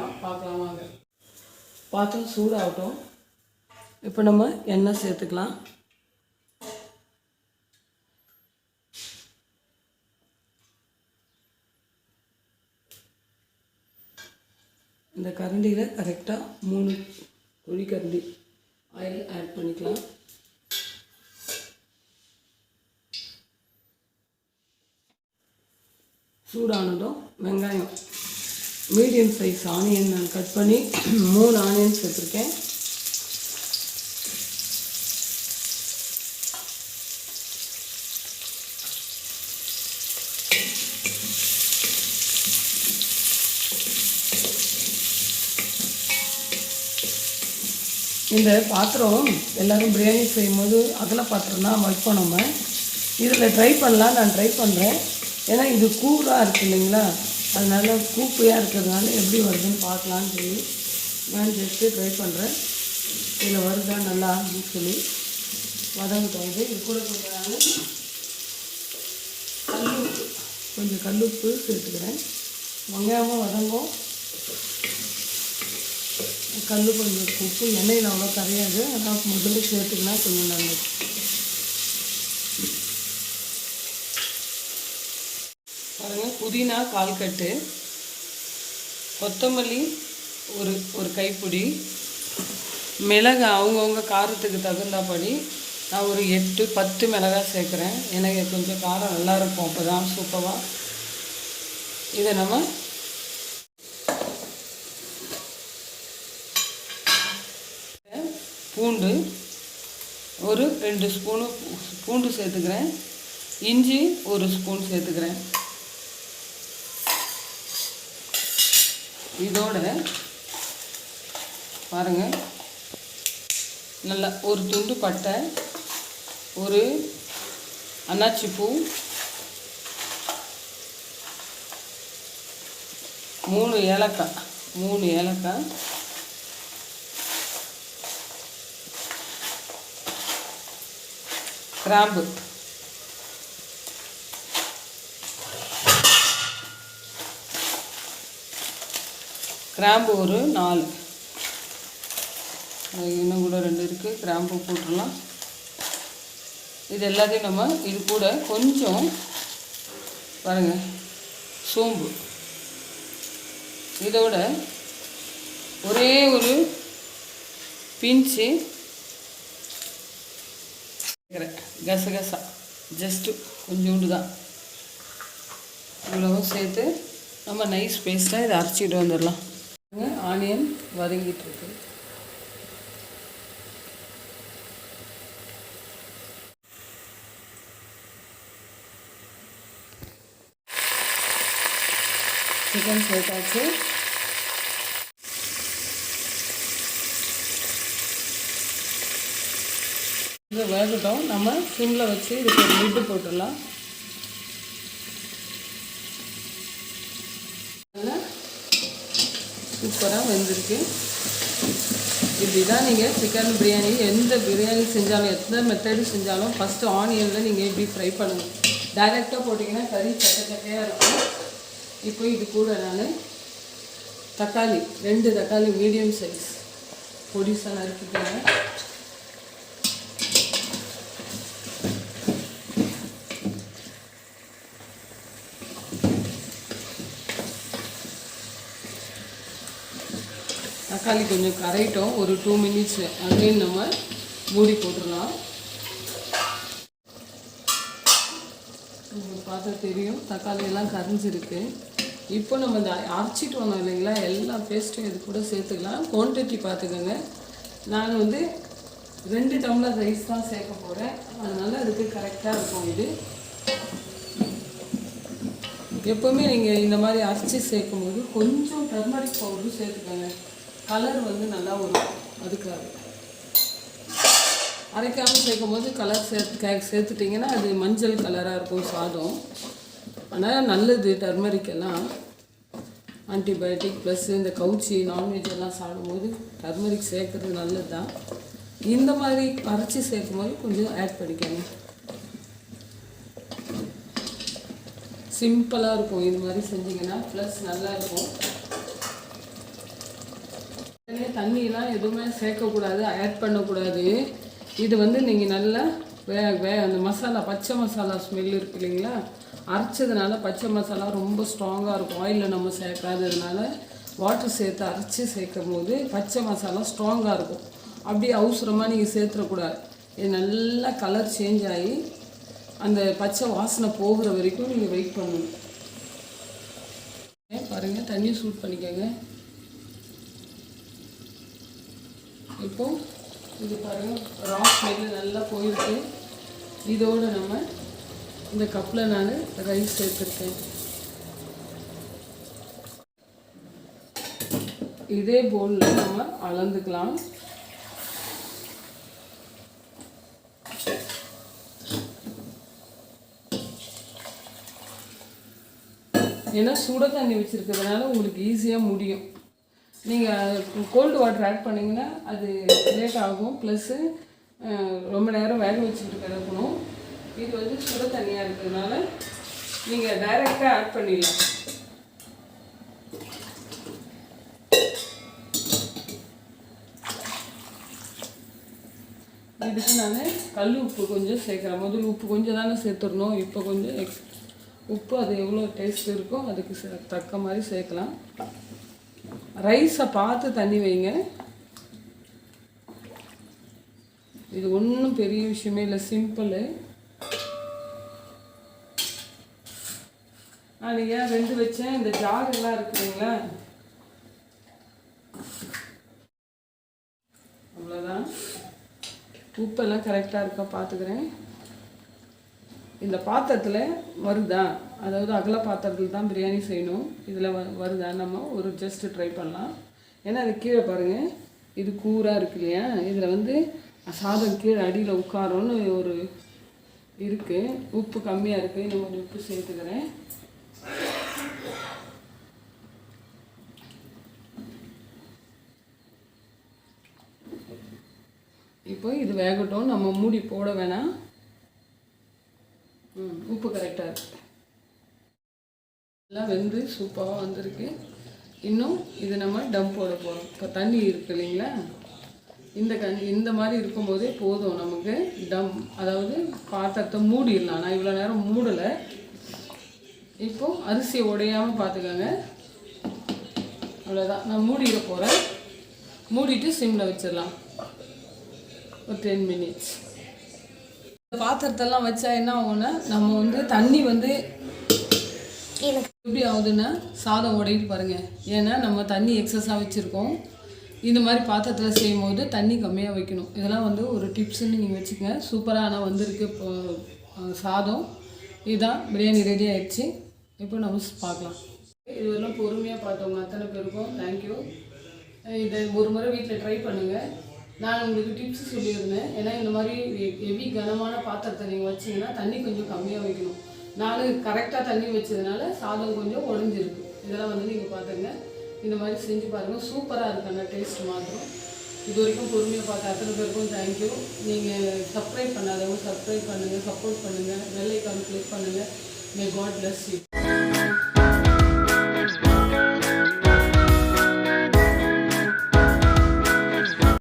பண்ணிடலாம். பார்க்கலாம் வாங்க. பாத்திரம் சூடாகட்டும். இப்போ நம்ம எண்ணெய் சேர்த்துக்கலாம். இந்த கரண்டியில் கரெக்டாக 3 குழிக்கரண்டி ஆயில் ஆட் பண்ணிக்கலாம். சூடானதும் வெங்காயம் மீடியம் சைஸ் ஆனியன் நான் கட் பண்ணி 3 ஆனியன்ஸ் எடுத்துருக்கேன். இந்த பாத்திரம் எல்லோரும் பிரியாணி செய்யும்போது அகல பாத்திரம் தான் வைப்போம். நம்ம இதில் ட்ரை பண்ணலாம். நான் ட்ரை பண்ணுறேன். ஏன்னா இது கூராக இருக்குது இல்லைங்களா, அதனால் கூப்பையாக இருக்கிறதுனால எப்படி வருதுன்னு பார்க்கலான்னு சொல்லி நான் ஜஸ்ட்டு ட்ரை பண்ணுறேன். இதில் வருதா நல்லா அப்படின்னு சொல்லி வதங்கிட்டு இது கூட கொஞ்சம் கல்லுப்பு சேர்த்துக்கிறேன். வெங்காயமும் வதங்கும். கல் கொஞ்சம் உப்பு எண்ணெயில் அவ்வளோ கரையாது, ஆனால் முதல்ல சேர்த்துக்கினா கொஞ்சம் நல்லது. பாருங்கள், புதினா 1/4 கட்டு, கொத்தமல்லி ஒரு கைப்பிடி, மிளகு அவங்கவுங்க காரத்துக்கு தகுந்தபடி நான் ஒரு 8-10 மிளகாய் சேர்க்குறேன். எனக்கு கொஞ்சம் காரம் நல்லாயிருக்கும், அப்போ தான் சூப்பராக. இதை நம்ம பூண்டு ஒரு 2 ஸ்பூனு பூண்டு சேர்த்துக்கிறேன். இஞ்சி 1 ஸ்பூன் சேர்த்துக்கிறேன். இதோட பாருங்கள், நல்லா ஒரு துண்டு பட்டை, ஒரு அன்னாச்சி பூ, 3 ஏலக்காய், கிராம்பு, ஒரு 4, இன்னும் கூட 2 இருக்குது, கிராம்பு போட்டுடலாம். இது எல்லாத்தையும் நம்ம இது கூட கொஞ்சம் பாருங்கள் சோம்பு, இதோட ஒரே ஒரு பிஞ்சு கசகசா, ஜஸ்ட்டு கொஞ்சோண்டு தான், இவ்வளவும் சேர்த்து நம்ம நைஸ் பேஸ்ட்டாக இதை அரைச்சிட்டு வந்துடலாம். ஆனியன் வதங்கிட்டுருக்கு. சிக்கன் சேர்த்தாச்சு. இது வேகட்டும். நம்ம சிம்மில் வச்சு இதுக்கு ஒரு லிட்டு போட்டுடலாம். சூப்பராக வெந்திருக்கு. இப்படி தான் நீங்கள் சிக்கன் பிரியாணி எந்த பிரியாணி செஞ்சாலும் எத்தனை மெத்தடு செஞ்சாலும் ஃபஸ்ட்டு ஆனியனில் நீங்கள் இப்படி ஃப்ரை பண்ணுங்கள். டைரெக்டாக போட்டிங்கன்னா கறி சட்டையாக இருக்கும். இப்போ இது கூட நான் தக்காளி 2 தக்காளி மீடியம் சைஸ் பொடிசாக நறுக்கிக்கிறேன். தக்காளி கொஞ்சம் கரையிட்டோம், ஒரு 2 மினிட்ஸ் அதையும் நம்ம மூடி போட்டுடலாம். உங்களுக்கு பார்த்தா தெரியும் தக்காளி எல்லாம் கரைஞ்சிருக்கு. இப்போ நம்ம இந்த அரைச்சிட்டு வந்தோம் இல்லைங்களா, எல்லா பேஸ்ட்டும் இது கூட சேர்த்துக்கலாம். குவான்டிட்டி பார்த்துக்கோங்க. நான் 2 டம்ளர் ரைஸ் தான் சேர்க்க போகிறேன், அதனால் அதுக்கு கரெக்டாக இருக்கும். இது எப்போவுமே நீங்கள் இந்த மாதிரி அரைச்சி சேர்க்கும் போது கொஞ்சம் டர்மரிக் பவுடரும் சேர்த்துக்கோங்க. கலர் நல்லா வரும். அதுக்காக அரைக்காமல் சேர்க்கும் போது கலர் சேர்த்துட்டிங்கன்னா அது மஞ்சள் கலராக இருக்கும் சாதம். ஆனால் நல்லது டர்மரிக் எல்லாம், ஆன்டிபயோட்டிக் ப்ளஸ் இந்த கவுச்சி நான்வெஜ் எல்லாம் சாப்பிடும்போது டர்மரிக் சேர்க்குறது நல்லது தான். இந்த மாதிரி அரைச்சி சேர்க்கும் போது கொஞ்சம் ஆட் பண்ணிக்கோங்க. சிம்பிளாக இருக்கும். இது மாதிரி செஞ்சிங்கன்னா ப்ளஸ் நல்லாயிருக்கும். தண்ணியெலாம் எதுவுமே சேர்க்கக்கூடாது, ஆட் பண்ணக்கூடாது. இது வந்து நீங்கள் நல்லா அந்த மசாலா, பச்சை மசாலா ஸ்மெல் இருக்குது இல்லைங்களா, அரைச்சதுனால பச்சை மசாலா ரொம்ப ஸ்ட்ராங்காக இருக்கும். ஆயிலில் நம்ம சேர்க்காததுனால வாட்டர் சேர்த்து அரைச்சி சேர்க்கும் போது பச்சை மசாலா ஸ்ட்ராங்காக இருக்கும். அப்படியே அவசரமாக நீங்கள் சேர்த்துடக்கூடாது. இது நல்லா கலர் சேஞ்ச் ஆகி அந்த பச்சை வாசனை போகிற வரைக்கும் நீங்கள் வெயிட் பண்ணணும். பாருங்கள், தண்ணி சூட் பண்ணிக்கோங்க. இப்போது இது பாருங்கள், ரா ஸ்மெல்லு நல்லா போயிருக்கு. இதோடு நம்ம இந்த கப்பில் நான் ரைஸ் சேர்த்துருக்கேன். இதே போலில் நம்ம அளந்துக்கலாம். ஏன்னா சுட தண்ணி வச்சுருக்கிறதுனால உங்களுக்கு ஈஸியாக முடியும். நீங்கள் கோல்டு வாட்டர் ஆட் பண்ணிங்கன்னா அது லேட் ஆகும், ப்ளஸ்ஸு ரொம்ப நேரம் வேக வச்சுக்கிட்டு கிடக்கணும். இது வந்து சுட தண்ணியாக இருக்கிறதுனால நீங்கள் டைரெக்டாக ஆட் பண்ணிடலாம். இதுக்கு நான் கல் உப்பு கொஞ்சம் சேர்க்குறேன். முதல்ல உப்பு கொஞ்சம் தானே சேர்த்துடணும், இப்போ கொஞ்சம் உப்பு அது எவ்வளோ டேஸ்ட் இருக்கோ அதுக்கு தக்க மாதிரி சேர்க்கலாம். ரைஸை பார்த்து தண்ணி வைங்க. இது ஒன்றும் பெரிய விஷயமே இல்லை, சிம்பிளு. நான் ஏன் ரெண்டு வச்சேன், இந்த ஜார் எல்லாம் இருக்குதுங்களா, அவ்வளோதான். உப்பெல்லாம் கரெக்டாக இருக்கா பார்த்துக்கிறேன். இந்த பாத்திரத்தில் வருதா, அதாவது அகல பாத்திரத்தில் தான் பிரியாணி செய்யணும். இதில் வருதா நம்ம ஒரு ஜஸ்ட்டு ட்ரை பண்ணலாம். ஏன்னா அது கீழே பாருங்கள், இது கூராக இருக்கு இல்லையா, இதில் வந்து சாதம் கீழே அடியில் உட்காரோன்னு ஒரு இருக்குது. உப்பு கம்மியாக இருக்குது, இன்னும் கொஞ்சம் உப்பு சேர்த்துக்கிறேன். இப்போ இது வேகட்டும், நம்ம மூடி போட வேணாம். உப்பு கரெக்டாக இருக்குது, எல்லாம் வெந்து சூப்பராக வந்திருக்கு. இன்னும் இது நம்ம டம் போட போகிறோம். இப்போ தண்ணி இருக்குது இல்லைங்களா, இந்த மாதிரி இருக்கும்போதே போதும் நமக்கு டம், அதாவது பாத்திரத்தை மூடிடலாம். நான் இவ்வளோ நேரம் மூடலை. இப்போது அரிசியை உடையாமல் பார்த்துக்கோங்க. அவ்வளோதான், நான் மூடிட போகிறேன். மூடிட்டு சிம்மில் வச்சிடலாம் ஒரு 10 மினிட்ஸ். பாத்திரத்தெல்லாம் வச்சா என்ன ஆகும்னா, நம்ம வந்து தண்ணி வந்து எப்படி ஆகுதுன்னா சாதம் உடையிட்டு பாருங்கள். ஏன்னா நம்ம தண்ணி எக்ஸஸாக வச்சுருக்கோம். இந்த மாதிரி பாத்திரத்தில் செய்யும் போது தண்ணி கம்மியாக வைக்கணும். இதெல்லாம் வந்து ஒரு டிப்ஸுன்னு நீங்கள் வச்சுக்கோங்க. சூப்பராக ஆனால் வந்திருக்கு இப்போ சாதம். இதுதான் பிரியாணி ரெடி ஆகிடுச்சு. இப்போ நம்ம பார்க்கலாம். இதெல்லாம் பொறுமையாக பார்த்தவங்க அத்தனை பேருக்கும் தேங்க்யூ. இதை ஒரு முறை வீட்டில் ட்ரை பண்ணுங்கள். நான் உங்களுக்கு டிப்ஸ் சொல்லியிருந்தேன். ஏன்னா இந்த மாதிரி ஹெவி கனமான பாத்திரத்தை நீங்கள் வச்சிங்கன்னா தண்ணி கொஞ்சம் கம்மியாக வைக்கணும். நான் கரெக்டாக தண்ணி வச்சதுனால சாதம் கொஞ்சம் உடஞ்சிருக்கு. இதெல்லாம் வந்து நீங்கள் பார்த்துங்க. இந்த மாதிரி செஞ்சு பாருங்கள், சூப்பராக இருக்குது. அந்த டேஸ்ட் மாத்திரம். இது வரைக்கும் பொறுமையாக பார்த்த அத்தனை பேருக்கும் தேங்க்யூ. நீங்கள் சப்ஸ்கிரைப் பண்ணாதவங்க சப்ஸ்கிரைப் பண்ணுங்கள், சப்போர்ட் பண்ணுங்கள், பெல் ஐகான் கிளிக் பண்ணுங்கள். May God bless you.